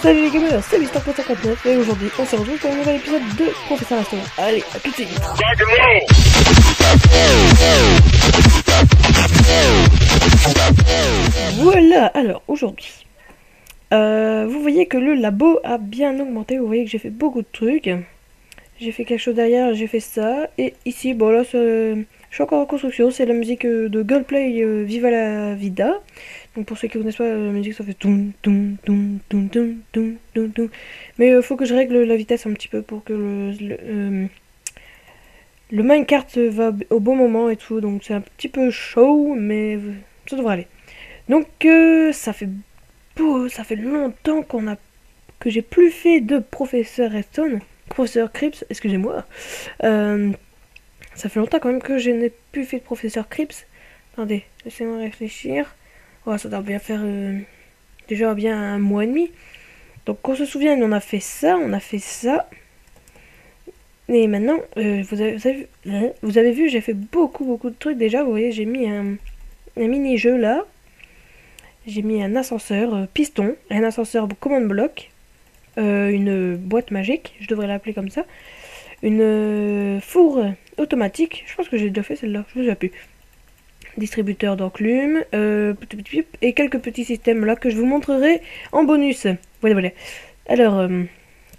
Salut les gamers, c'est Mister.59 et aujourd'hui on se retrouve pour un nouvel épisode de Professeur Aston. Allez, à tout de suite. Voilà, alors aujourd'hui, vous voyez que le labo a bien augmenté, vous voyez que j'ai fait beaucoup de trucs. J'ai fait quelque chose derrière, j'ai fait ça, et ici, bon là, je suis encore en construction, c'est la musique de Gunplay Viva la Vida. Donc pour ceux qui connaissent pas la musique, ça fait toum toum toum toum toum toum toum toum. Mais faut que je règle la vitesse un petit peu pour que le minecart va au bon moment et tout. Donc c'est un petit peu chaud, mais ça devrait aller. Donc ça fait longtemps que j'ai plus fait de professeur Redstone, professeur Crips, excusez-moi. Ça fait longtemps quand même que je n'ai plus fait de professeur Crips. Attendez, laissez-moi réfléchir. Oh, ça doit bien faire déjà bien un mois et demi. Donc qu'on se souvienne, on a fait ça. Et maintenant, vous avez vu, j'ai fait beaucoup de trucs déjà. Vous voyez, j'ai mis un mini-jeu là. J'ai mis un ascenseur piston, un ascenseur command block, une boîte magique, je devrais l'appeler comme ça. Une four automatique, je pense que j'ai déjà fait celle-là, je ne sais plus. Distributeur d'enclume, et quelques petits systèmes là que je vous montrerai en bonus. Voilà. Alors,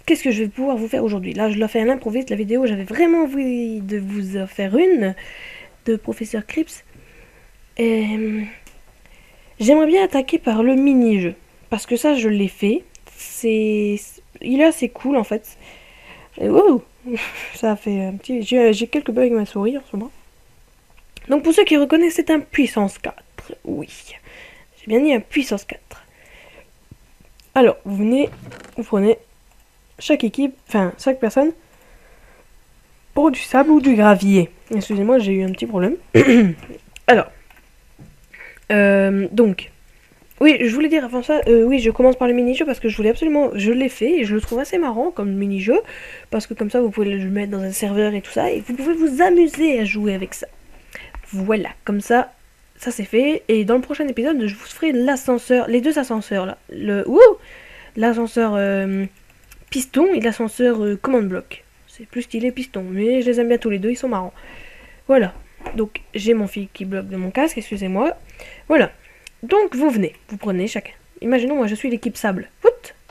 qu'est-ce que je vais pouvoir vous faire aujourd'hui? Là, je l'ai fait à l'improviste, la vidéo, j'avais vraiment envie de vous en faire une de Professeur Crips. Et j'aimerais bien attaquer par le mini-jeu, parce que ça, je l'ai fait. Il est assez cool en fait. Et, wow, ça a fait un petit... J'ai quelques bugs avec ma souris en ce moment. Donc pour ceux qui reconnaissent, c'est un puissance 4. Oui, j'ai bien dit un puissance 4. Alors, vous prenez chaque personne pour du sable ou du gravier. Excusez-moi, j'ai eu un petit problème. Alors, donc, oui, je voulais dire avant ça, oui, je commence par le mini-jeu parce que je l'ai fait et je le trouve assez marrant comme mini-jeu. Parce que comme ça, vous pouvez le mettre dans un serveur et tout ça et vous pouvez vous amuser à jouer avec ça. Voilà, comme ça c'est fait. Et dans le prochain épisode, je vous ferai l'ascenseur, les deux ascenseurs là. L'ascenseur piston et l'ascenseur command block. C'est plus stylé piston, mais je les aime bien tous les deux, ils sont marrants. Voilà, donc j'ai mon fil qui bloque de mon casque, excusez-moi. Voilà, donc vous prenez chacun. Imaginons, moi je suis l'équipe sable.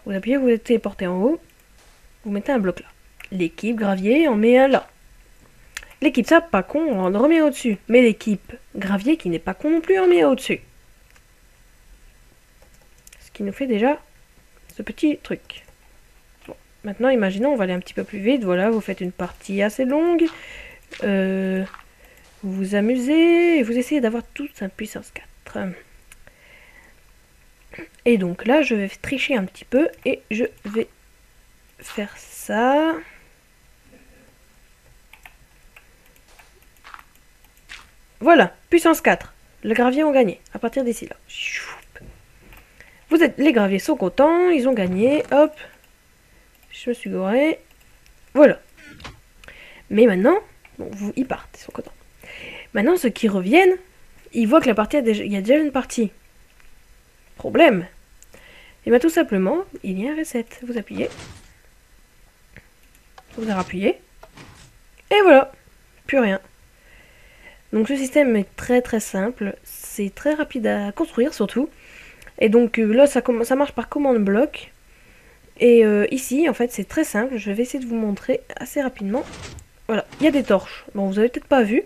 Vous appuyez, vous êtes téléporté en haut. Vous mettez un bloc là. L'équipe gravier en met un là. L'équipe sable, pas con, on en remet au-dessus. Mais l'équipe gravier, qui n'est pas con non plus, on met au-dessus. Ce qui nous fait déjà ce petit truc. Bon, maintenant, imaginons, on va aller un petit peu plus vite. Voilà, vous faites une partie assez longue. Vous vous amusez et vous essayez d'avoir tout un puissance 4. Et donc là, je vais tricher un petit peu et je vais faire ça. Voilà, puissance 4. Le gravier ont gagné, à partir d'ici là. Les graviers sont contents, ils ont gagné, hop. Je me suis goré. Voilà. Mais maintenant, bon, ils partent, ils sont contents. Maintenant, ceux qui reviennent, ils voient que il y a déjà une partie. Problème. Et bien tout simplement, il y a un reset. Vous appuyez. Vous appuyez. Et voilà. Plus rien. Donc ce système est très simple, c'est très rapide à construire surtout. Et donc là ça marche par commande bloc. Et ici en fait c'est très simple, je vais essayer de vous montrer assez rapidement. Voilà, il y a des torches. Bon, vous avez peut-être pas vu,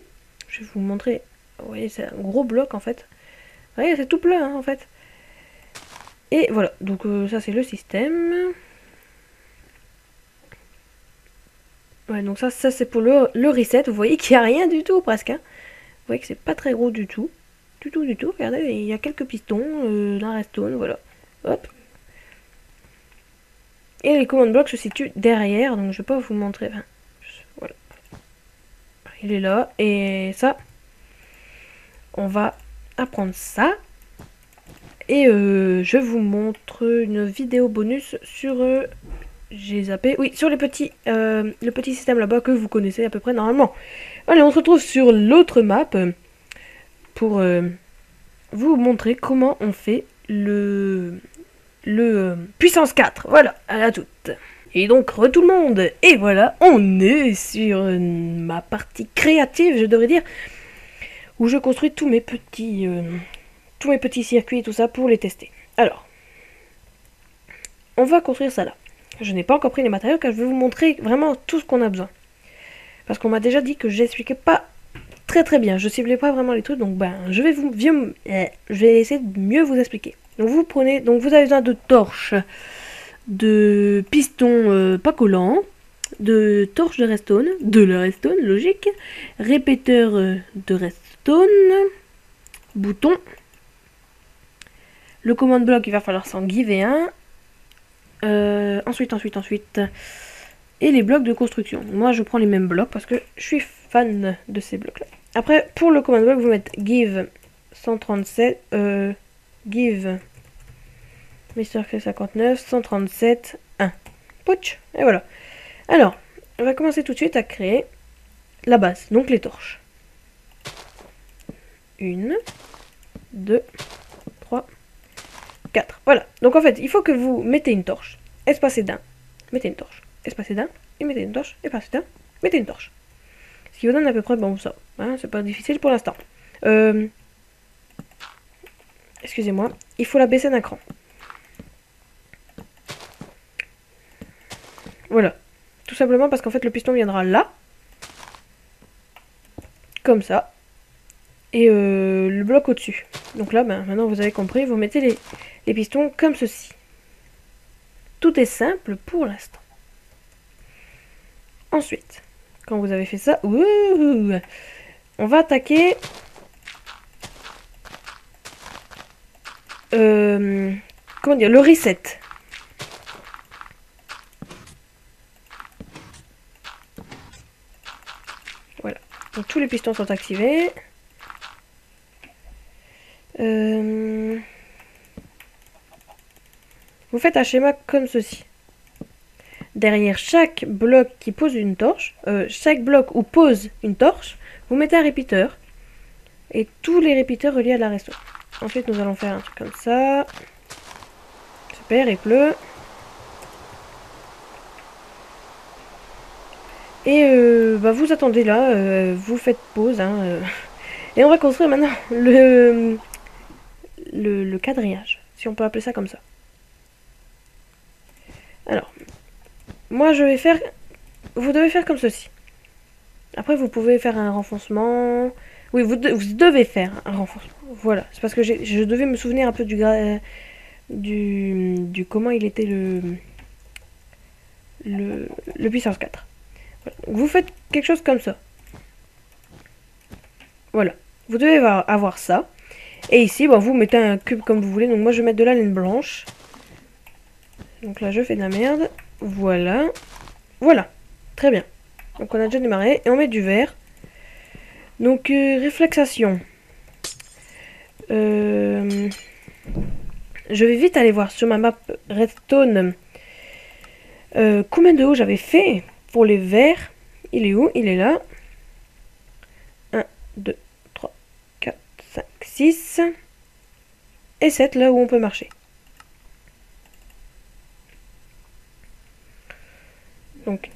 je vais vous montrer. Vous voyez, c'est un gros bloc en fait. Vous voyez, c'est tout plat hein, en fait. Et voilà, donc ça c'est le système. Ouais, donc ça c'est pour le reset. Vous voyez qu'il n'y a rien du tout presque hein. Vous voyez que c'est pas très gros du tout. Du tout. Regardez, il y a quelques pistons, d'un redstone, voilà. Hop. Et les command blocks se situent derrière, donc je vais pas vous montrer. Enfin, voilà. Il est là. Et ça, on va apprendre ça. Et je vous montre une vidéo bonus sur... j'ai zappé. Oui, sur le petit système là-bas que vous connaissez à peu près normalement. Allez, on se retrouve sur l'autre map pour vous montrer comment on fait le puissance 4. Voilà, à toutes. Et donc, tout le monde. Et voilà, on est sur ma partie créative, je devrais dire, où je construis tous mes petits circuits et tout ça pour les tester. Alors, on va construire ça là. Je n'ai pas encore pris les matériaux car je vais vous montrer vraiment tout ce qu'on a besoin. Parce qu'on m'a déjà dit que j'expliquais pas très bien. Je ciblais pas vraiment les trucs, donc je vais essayer de mieux vous expliquer. Donc vous avez besoin de torches, de pistons pas collants, de torches de redstone, de la redstone logique, répéteur de redstone, bouton, le command block il va falloir s'en giver un, ensuite, et les blocs de construction. Moi je prends les mêmes blocs parce que je suis fan de ces blocs là. Après pour le command block vous mettez give 137, give Mr. 59 137 1. Pouch, et voilà. Alors, on va commencer tout de suite à créer la base, donc les torches. 1, 2, 3, 4. Voilà. Donc en fait, il faut que vous mettez une torche, espacée d'un, mettez une torche, espacée d'un, et mettez une torche, espacée d'un, mettez une torche. Ce qui vous donne à peu près, bon ça, hein, c'est pas difficile pour l'instant. Excusez-moi, il faut la baisser d'un cran. Voilà. Tout simplement parce qu'en fait le piston viendra là. Comme ça. Et le bloc au-dessus. Donc là, maintenant vous avez compris, vous mettez les pistons comme ceci. Tout est simple pour l'instant. Ensuite, quand vous avez fait ça, on va attaquer comment dire, le reset. Voilà. Donc tous les pistons sont activés. Vous faites un schéma comme ceci. Derrière chaque bloc qui pose une torche, chaque bloc où pose une torche, vous mettez un répéteur. Et tous les répéteurs reliés à la resto. Ensuite, nous allons faire un truc comme ça. Super, il pleut. Et vous attendez là, vous faites pause. Hein, et on va construire maintenant le quadrillage, si on peut appeler ça comme ça. Alors, moi je vais faire... Vous devez faire comme ceci. Après, vous pouvez faire un renfoncement. Oui, vous devez faire un renforcement. Voilà, c'est parce que je devais me souvenir un peu du comment il était le puissance 4. Voilà. Vous faites quelque chose comme ça. Voilà. Vous devez avoir ça. Et ici, vous mettez un cube comme vous voulez. Donc moi, je vais mettre de la laine blanche. Donc là, je fais de la merde. Voilà. Voilà. Très bien. Donc on a déjà démarré. Et on met du vert. Donc, réflexation. Je vais vite aller voir sur ma map Redstone combien de haut j'avais fait pour les verts. Il est où? Il est là. 1, 2, 3, 4, 5, 6. Et 7 là où on peut marcher. Donc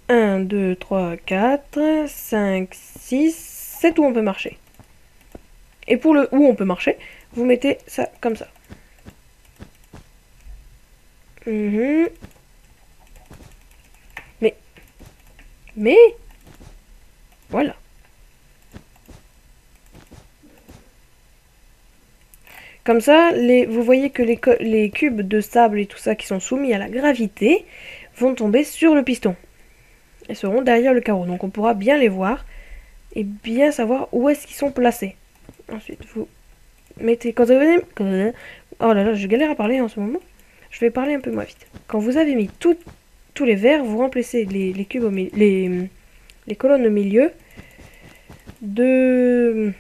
1, 2, 3, 4, 5, 6, 7 où on peut marcher. Et pour le où on peut marcher, vous mettez ça comme ça. Mais voilà. Comme ça, vous voyez que les cubes de sable et tout ça qui sont soumis à la gravité vont tomber sur le piston. Et seront derrière le carreau. Donc on pourra bien les voir et bien savoir où est-ce qu'ils sont placés. Ensuite, vous mettez... Quand vous avez... Oh là là, je galère à parler en ce moment. Je vais parler un peu moins vite. Quand vous avez mis tous les verres, vous remplacez les cubes les colonnes au milieu de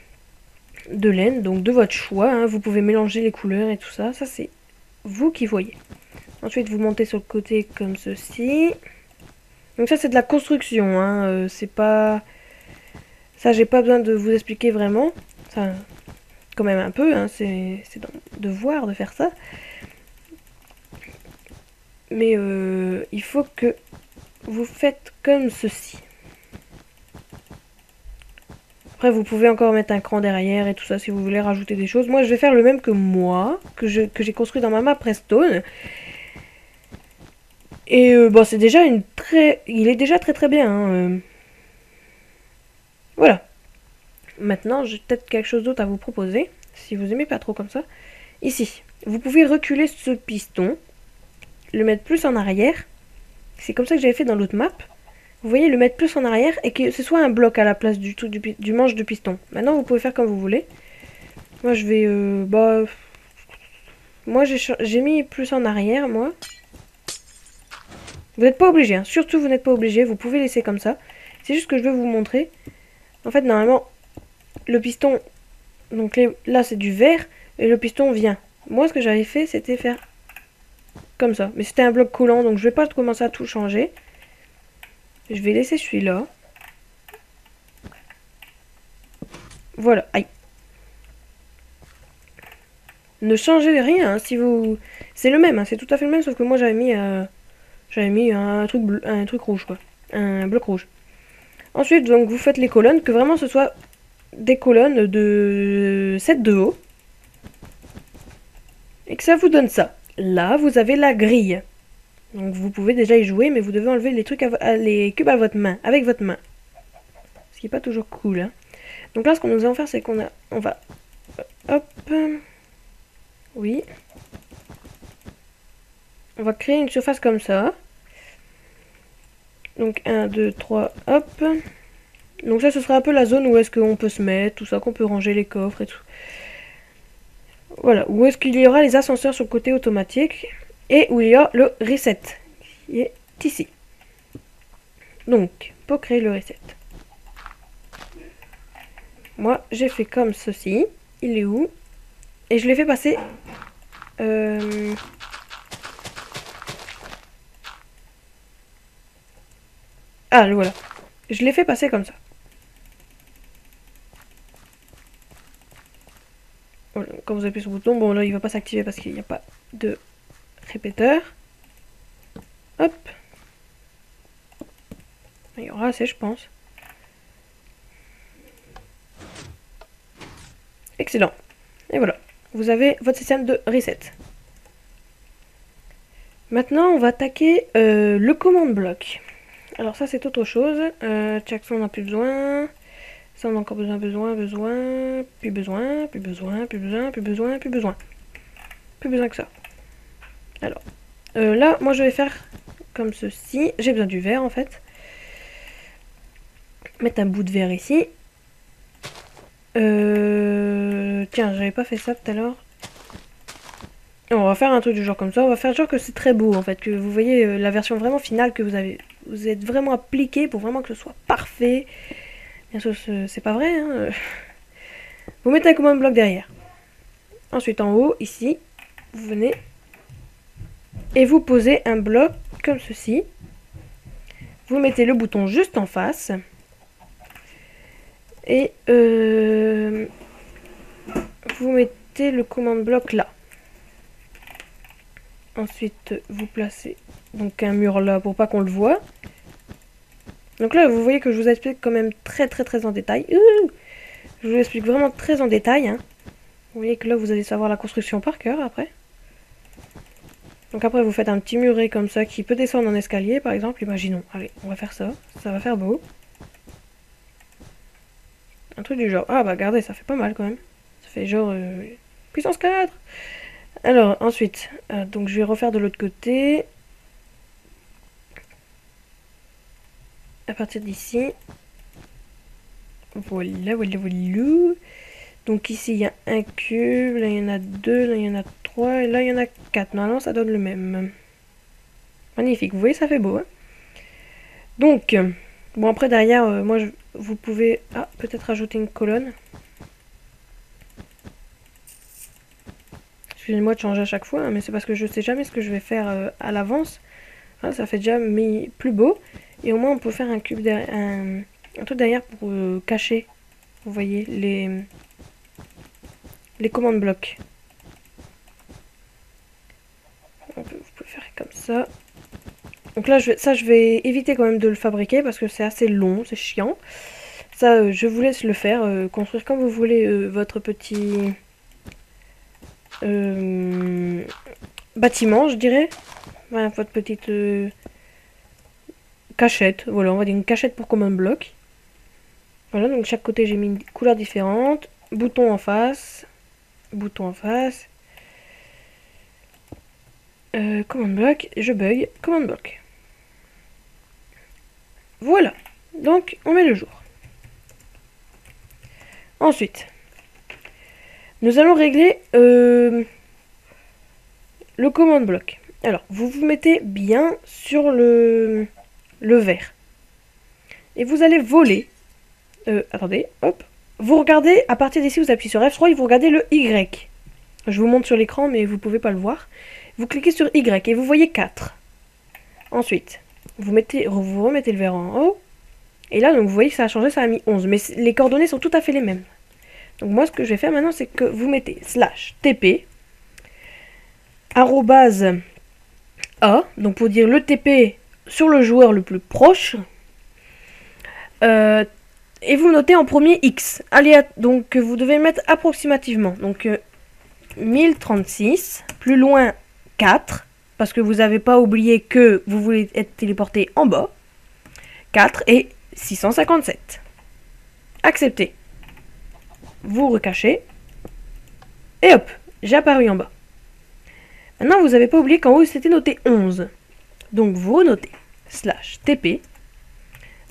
laine, donc de votre choix. Hein. Vous pouvez mélanger les couleurs et tout ça. Ça, c'est vous qui voyez. Ensuite, vous montez sur le côté comme ceci. Donc ça, c'est de la construction. Hein. C'est pas... Ça, j'ai pas besoin de vous expliquer vraiment. Ça, quand même un peu. Hein. C'est dans le devoir de faire ça. Mais il faut que vous faites comme ceci. Après, vous pouvez encore mettre un cran derrière et tout ça si vous voulez rajouter des choses. Moi, je vais faire le même que moi, que j'ai construit dans ma map Redstone. Et bon, c'est déjà il est déjà très très bien. Hein. Voilà. Maintenant, j'ai peut-être quelque chose d'autre à vous proposer, si vous aimez pas trop comme ça. Ici, vous pouvez reculer ce piston, le mettre plus en arrière. C'est comme ça que j'avais fait dans l'autre map. Vous voyez, le mettre plus en arrière et que ce soit un bloc à la place du manche de piston. Maintenant, vous pouvez faire comme vous voulez. Moi, je vais... moi, j'ai mis plus en arrière, moi. Vous n'êtes pas obligé, hein. Surtout, vous n'êtes pas obligé. Vous pouvez laisser comme ça. C'est juste que je veux vous montrer. En fait, normalement, le piston... Donc là, c'est du verre et le piston vient. Moi, ce que j'avais fait, c'était faire comme ça. Mais c'était un bloc collant, donc je vais pas commencer à tout changer. Je vais laisser celui-là. Voilà, aïe. Ne changez rien, hein, si vous... C'est le même, hein, c'est tout à fait le même, sauf que moi j'avais mis un truc rouge, quoi. Un bloc rouge. Ensuite, donc, vous faites les colonnes, que vraiment ce soit des colonnes de 7 de haut. Et que ça vous donne ça. Là, vous avez la grille. Donc vous pouvez déjà y jouer, mais vous devez enlever les trucs les cubes à votre main, avec votre main. Ce qui n'est pas toujours cool, hein. Donc là, ce qu'on nous allons faire, c'est qu'on va... Hop. Oui. On va créer une surface comme ça. Donc 1, 2, 3, hop. Donc ça, ce sera un peu la zone où est-ce qu'on peut se mettre, tout ça, qu'on peut ranger les coffres et tout. Voilà, où est-ce qu'il y aura les ascenseurs sur le côté automatique et où il y a le reset qui est ici. Donc, pour créer le reset. Moi, j'ai fait comme ceci. Il est où? Et je l'ai fait passer... Ah, le voilà. Je l'ai fait passer comme ça. Voilà. Quand vous appuyez sur le bouton, bon là, il va pas s'activer parce qu'il n'y a pas de répéteur. Hop. Il y aura assez, je pense. Excellent. Et voilà. Vous avez votre système de reset. Maintenant, on va attaquer le commande bloc. Alors ça, c'est autre chose. Check, ça, on n'a plus besoin. Ça, on a encore besoin. Plus besoin, plus besoin, plus besoin, plus besoin, plus besoin, plus besoin. Plus besoin que ça. Alors, là, moi, je vais faire comme ceci. J'ai besoin du verre, en fait. Mettre un bout de verre ici. Tiens, j'avais pas fait ça tout à l'heure. On va faire un truc du genre comme ça. On va faire genre que c'est très beau, en fait. Que vous voyez la version vraiment finale que vous êtes vraiment appliqué pour vraiment que ce soit parfait. Bien sûr, c'est pas vrai, hein. Vous mettez un command bloc derrière. Ensuite, en haut, ici, vous venez et vous posez un bloc comme ceci. Vous mettez le bouton juste en face. Et vous mettez le command bloc là. Ensuite, vous placez donc un mur là pour pas qu'on le voit. Donc là, vous voyez que je vous explique quand même très en détail. Je vous explique vraiment très en détail, hein. Vous voyez que là, vous allez savoir la construction par cœur après. Donc après, vous faites un petit muret comme ça qui peut descendre en escalier, par exemple. Imaginons. Allez, on va faire ça. Ça va faire beau. Un truc du genre. Ah bah regardez, ça fait pas mal quand même. Ça fait genre puissance 4. Alors ensuite, donc je vais refaire de l'autre côté. À partir d'ici. Voilà. Donc ici, il y a un cube. Là, il y en a 2. Là, il y en a 3. Et là, il y en a 4. Normalement, ça donne le même. Magnifique. Vous voyez, ça fait beau, hein. Donc, bon après, derrière, moi, vous pouvez... Ah, peut-être ajouter une colonne. Excusez-moi de changer à chaque fois, hein, mais c'est parce que je sais jamais ce que je vais faire à l'avance. Hein, ça fait déjà mis plus beau. Et au moins, on peut faire un cube derrière, un truc derrière pour cacher, vous voyez, les commandes blocs. Vous pouvez faire comme ça. Donc là, je vais éviter quand même de le fabriquer parce que c'est assez long, c'est chiant. Ça, je vous laisse le faire, construire comme vous voulez votre petit bâtiment, je dirais. Voilà, votre petite cachette. Voilà, on va dire une cachette pour common block. Voilà, donc chaque côté j'ai mis une couleur différente. Bouton en face. Bouton en face. Command block, je bug. Command block. Voilà. Donc, on met le jour. Ensuite, nous allons régler le command block. Alors, vous vous mettez bien sur le vert. Et vous allez voler. Attendez, hop. Vous regardez, à partir d'ici, vous appuyez sur F3 et vous regardez le Y. Je vous montre sur l'écran, mais vous ne pouvez pas le voir. Vous cliquez sur Y et vous voyez 4. Ensuite, vous remettez le vert en haut. Et là, donc, vous voyez que ça a changé, ça a mis 11. Mais les coordonnées sont tout à fait les mêmes. Donc moi, ce que je vais faire maintenant, c'est que vous mettez /tp arrobase A, donc pour dire le TP sur le joueur le plus proche. Et vous notez en premier X. Allez, donc vous devez mettre approximativement. Donc 1036, plus loin 4, parce que vous n'avez pas oublié que vous voulez être téléporté en bas. 4 et 657. Acceptez. Vous recachez. Et hop, j'ai apparu en bas. Maintenant, vous n'avez pas oublié qu'en haut, c'était noté 11. Donc, vous renotez /tp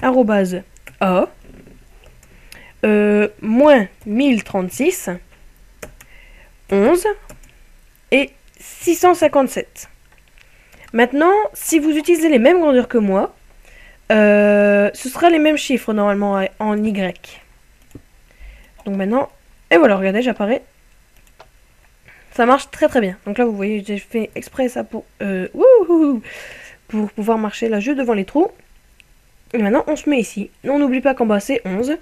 arrobase A moins 1036 11 et 657. Maintenant, si vous utilisez les mêmes grandeurs que moi, ce sera les mêmes chiffres normalement en Y. Donc maintenant, et voilà, regardez, j'apparais. Ça marche très très bien. Donc là, vous voyez, j'ai fait exprès ça pour pouvoir marcher là juste devant les trous. Et maintenant, on se met ici. On n'oublie pas qu'en bas, c'est 11.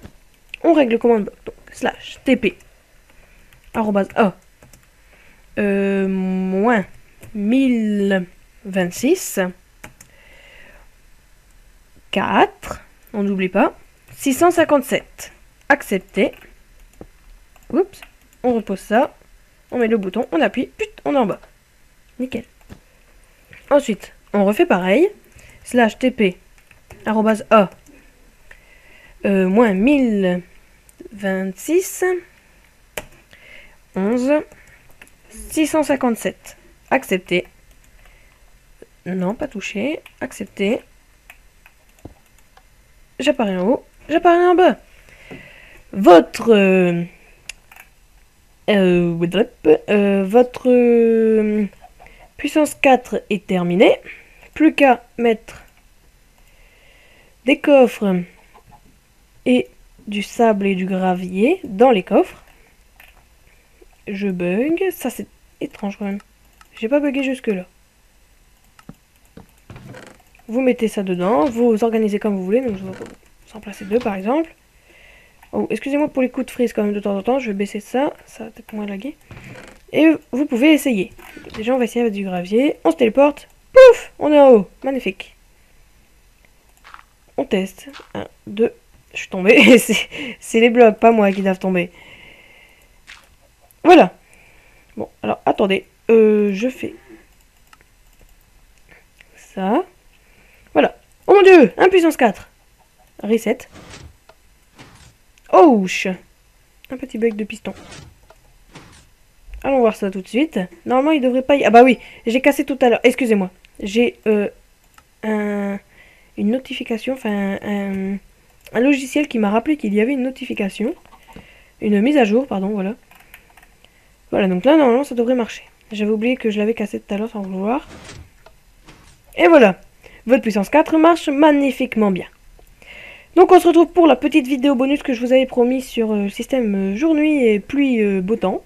On règle le command block. Donc, /tp arrobase A moins 1026 4. On n'oublie pas. 657. Accepter. Oups. On repose ça. On met le bouton, on appuie, on est en bas. Nickel. Ensuite, on refait pareil. /tp arrobase A moins 1026 11 657. Accepter. Non, pas touché. Accepter. J'apparais en haut. J'apparais en bas. Votre puissance 4 est terminée. Plus qu'à mettre des coffres et du sable et du gravier dans les coffres. Je bug. Ça, c'est étrange quand même. J'ai pas bugué jusque là. Vous mettez ça dedans. Vous organisez comme vous voulez. Donc, je vais en placer 2 par exemple. Oh, excusez-moi pour les coups de frise quand même de temps en temps. Je vais baisser ça. Ça va peut-être moins laguer. Et vous pouvez essayer. Déjà, on va essayer avec du gravier. On se téléporte. Pouf! On est en haut. Magnifique. On teste. 1, 2. Je suis tombée. C'est les blocs, pas moi qui doivent tomber. Voilà. Bon, alors, attendez. Je fais ça. Voilà. Oh mon dieu! 1 puissance 4. Reset. Oh! Un petit bug de piston. Allons voir ça tout de suite. Normalement, il devrait pas y... Ah bah oui, j'ai cassé tout à l'heure. Excusez-moi. J'ai une notification, enfin un logiciel qui m'a rappelé qu'il y avait une notification. Une mise à jour, pardon, voilà. Voilà, donc là, normalement, ça devrait marcher. J'avais oublié que je l'avais cassé tout à l'heure sans vouloir. Et voilà. Votre puissance 4 marche magnifiquement bien. Donc on se retrouve pour la petite vidéo bonus que je vous avais promis sur le système jour-nuit et pluie-beau temps.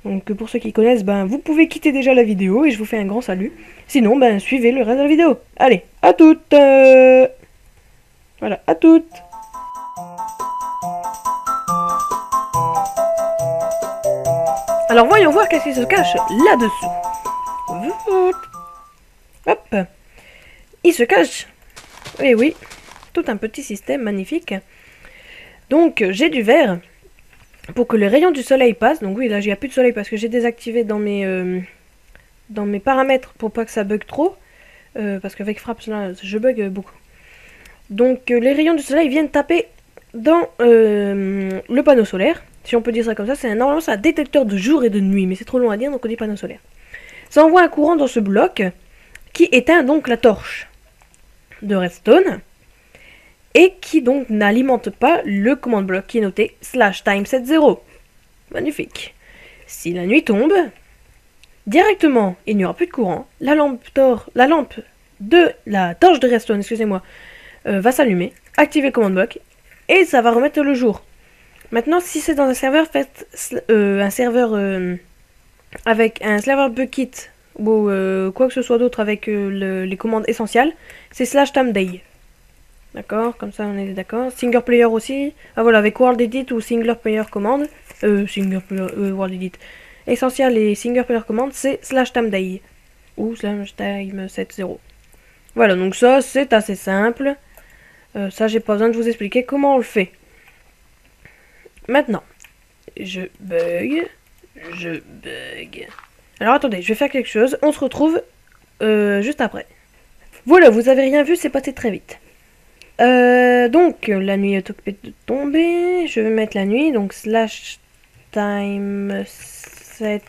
Donc pour ceux qui connaissent, ben, vous pouvez quitter déjà la vidéo et je vous fais un grand salut. Sinon, ben, suivez le reste de la vidéo. Allez, à toutes. Voilà, à toutes. Alors voyons voir qu'est-ce qui se cache là-dessous. Hop. il se cache. Et oui, tout un petit système magnifique. Donc j'ai du vert pour que les rayons du soleil passent. Donc oui, là il n'y a plus de soleil parce que j'ai désactivé dans mes paramètres pour pas que ça bug trop. Parce qu'avec Fraps là, je bug beaucoup. Donc les rayons du soleil viennent taper dans le panneau solaire. Si on peut dire ça comme ça, normalement c'est un détecteur de jour et de nuit, mais c'est trop long à dire, donc on dit panneau solaire. Ça envoie un courant dans ce bloc qui éteint donc la torche de redstone et qui donc n'alimente pas le command block qui est noté /time70. Magnifique. Si la nuit tombe, directement, il n'y aura plus de courant. La lampe de la torche de redstone, excusez-moi, va s'allumer, activer le command block et ça va remettre le jour. Maintenant, si c'est dans un serveur, faites un serveur avec un serveur bucket ou quoi que ce soit d'autre avec les commandes essentielles, c'est /timeday. D'accord, comme ça on est d'accord. Single player aussi. Ah voilà, avec World Edit ou Single Player Command. Single Player, World Edit. Essentiel et Single Player Command, c'est /timeday. Ou /time70. Voilà, donc ça c'est assez simple. Ça j'ai pas besoin de vous expliquer comment on le fait. Maintenant, je bug. Alors attendez, je vais faire quelque chose. On se retrouve juste après. Voilà, vous avez rien vu, c'est passé très vite. Donc, la nuit est occupée de tomber. Je vais mettre la nuit, donc /time7.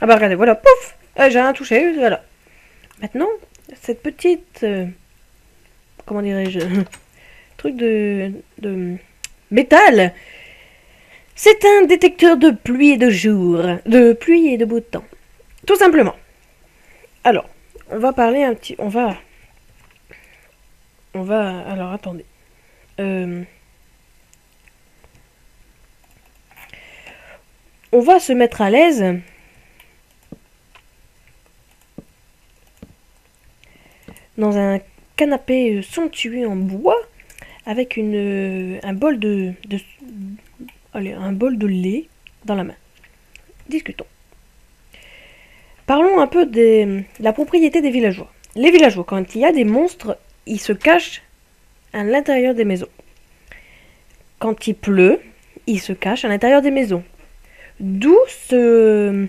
Ah bah regardez, voilà, pouf, j'ai rien touché, voilà. Maintenant, cette petite... comment dirais-je truc de métal. C'est un détecteur de pluie et de jour. De pluie et de beau temps. Tout simplement. Alors, on va parler un petit... On va... Alors, attendez. On va se mettre à l'aise. Dans un canapé somptueux en bois. Avec un bol un bol de lait dans la main. Discutons. Parlons un peu de la propriété des villageois. Les villageois, quand il y a des monstres, ils se cachent à l'intérieur des maisons. Quand il pleut, ils se cachent à l'intérieur des maisons. D'où ce...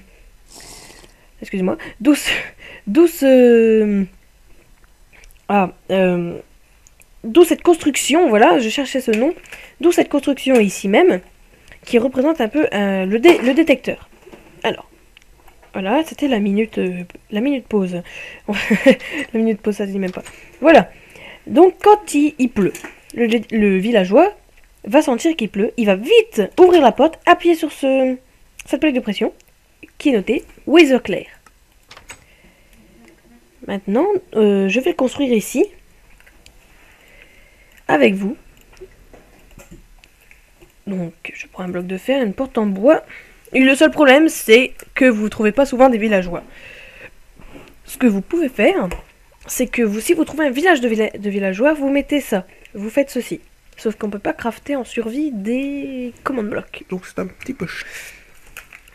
Excusez-moi. D'où cette construction, voilà, je cherchais ce nom. D'où cette construction ici même, qui représente un peu le détecteur. Alors, voilà, c'était la minute pause. La minute pause, ça se dit même pas. Voilà. Donc, quand il pleut, le villageois va sentir qu'il pleut. Il va vite ouvrir la porte, appuyer sur cette plaque de pression, qui est notée Weather Clear. Maintenant, je vais le construire ici, avec vous. Donc, je prends un bloc de fer, une porte en bois. Et le seul problème, c'est que vous ne trouvez pas souvent des villageois. Ce que vous pouvez faire, c'est que si vous trouvez un village de villageois, vous mettez ça. Vous faites ceci. Sauf qu'on peut pas crafter en survie des command blocks. Donc c'est un petit peu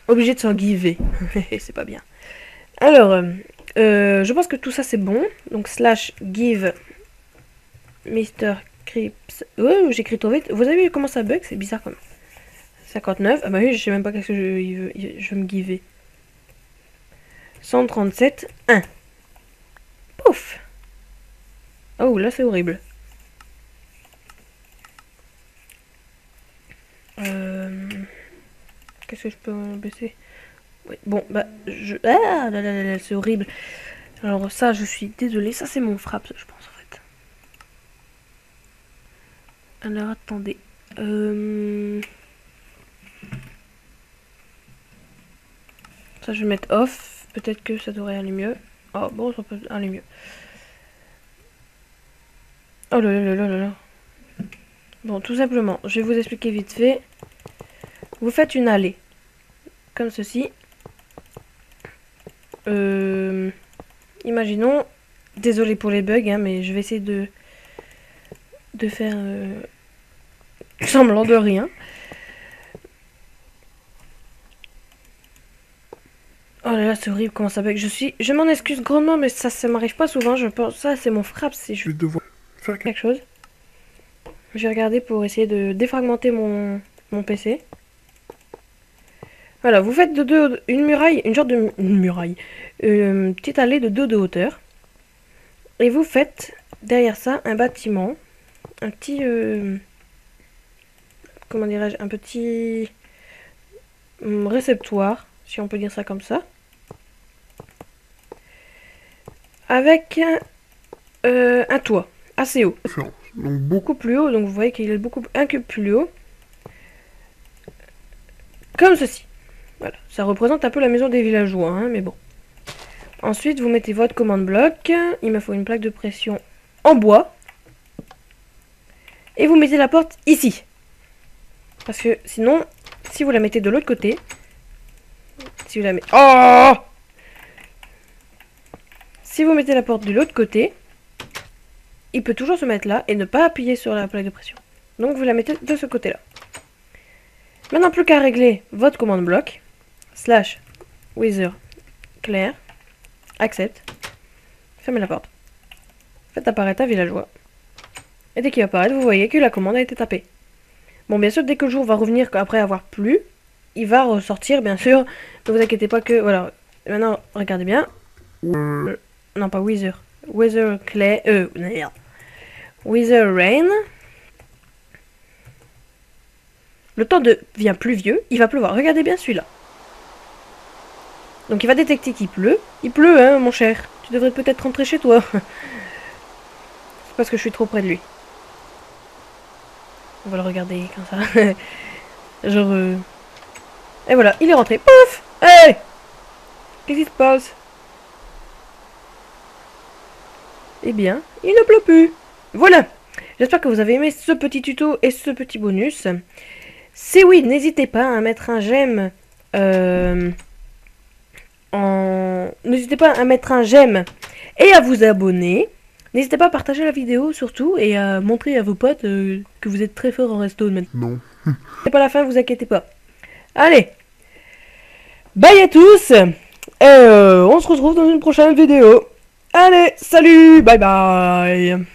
obligé de s'en giver. C'est pas bien. Alors, je pense que tout ça c'est bon. Donc /give Mr. Crips. Oh, j'écris trop vite. Vous avez vu comment ça bug? C'est bizarre quand même. 59. Ah bah oui, je sais même pas qu'est-ce que je veux me giver. 137. 1. Pouf. Oh, là c'est horrible. Qu'est-ce que je peux baisser? Oui, bon, bah, ah là là là là, c'est horrible. Alors ça, je suis désolée. Ça, c'est mon frappe, je pense, en fait. Alors, attendez. Ça, je vais mettre off. Peut-être que ça devrait aller mieux. Oh, bon, ça peut aller mieux. Oh là là là là là. Bon, tout simplement, je vais vous expliquer vite fait. Vous faites une allée. Comme ceci. Imaginons... Désolé pour les bugs, hein, mais je vais essayer de faire semblant de rien. Oh là là, c'est horrible comment ça bug. Je m'en excuse grandement, mais ça m'arrive pas souvent. Je pense, ça c'est mon frappe si je Je vais devoir faire quelque chose. Je vais regarder pour essayer de défragmenter mon PC. Voilà, vous faites de deux une muraille, une sorte de une muraille, une petite allée de 2 de hauteur. Et vous faites derrière ça un bâtiment, un petit, comment dirais-je, un petit réceptoire, si on peut dire ça comme ça, avec un toit assez haut, faire. Donc beaucoup plus haut. Donc vous voyez qu'il est beaucoup un peu plus haut, comme ceci. Voilà, ça représente un peu la maison des villageois, hein, mais bon. Ensuite, vous mettez votre commande bloc. Il me faut une plaque de pression en bois. Et vous mettez la porte ici. Parce que sinon, si vous la mettez de l'autre côté... Si vous la mettez... Oh! Si vous mettez la porte de l'autre côté, il peut toujours se mettre là et ne pas appuyer sur la plaque de pression. Donc vous la mettez de ce côté-là. Maintenant, plus qu'à régler votre commande bloc. Slash Wither clair. Accepte. Fermez la porte. Faites apparaître un villageois. Et dès qu'il apparaît, vous voyez que la commande a été tapée. Bon, bien sûr, dès que le jour va revenir après avoir plu, il va ressortir, bien sûr. Ne vous inquiétez pas que... Voilà. Maintenant, regardez bien. Non, pas Wither. Wither clay... merde. Wither rain. Le temps devient pluvieux. Il va pleuvoir. Regardez bien celui-là. Donc, il va détecter qu'il pleut. Il pleut, hein, mon cher. Tu devrais peut-être rentrer chez toi. C'est parce que je suis trop près de lui. On va le regarder comme ça. Genre... Et voilà, il est rentré. Pouf! Hey! Qu'est-ce qui se passe? Eh bien, il ne pleut plus. Voilà. J'espère que vous avez aimé ce petit tuto et ce petit bonus. Si oui, n'hésitez pas à mettre un j'aime. N'hésitez pas à mettre un j'aime et à vous abonner. N'hésitez pas à partager la vidéo surtout et à montrer à vos potes que vous êtes très fort en resto maintenant. non. C'est pas la fin, vous inquiétez pas. Allez. Bye à tous. Et on se retrouve dans une prochaine vidéo. Allez, salut, bye bye.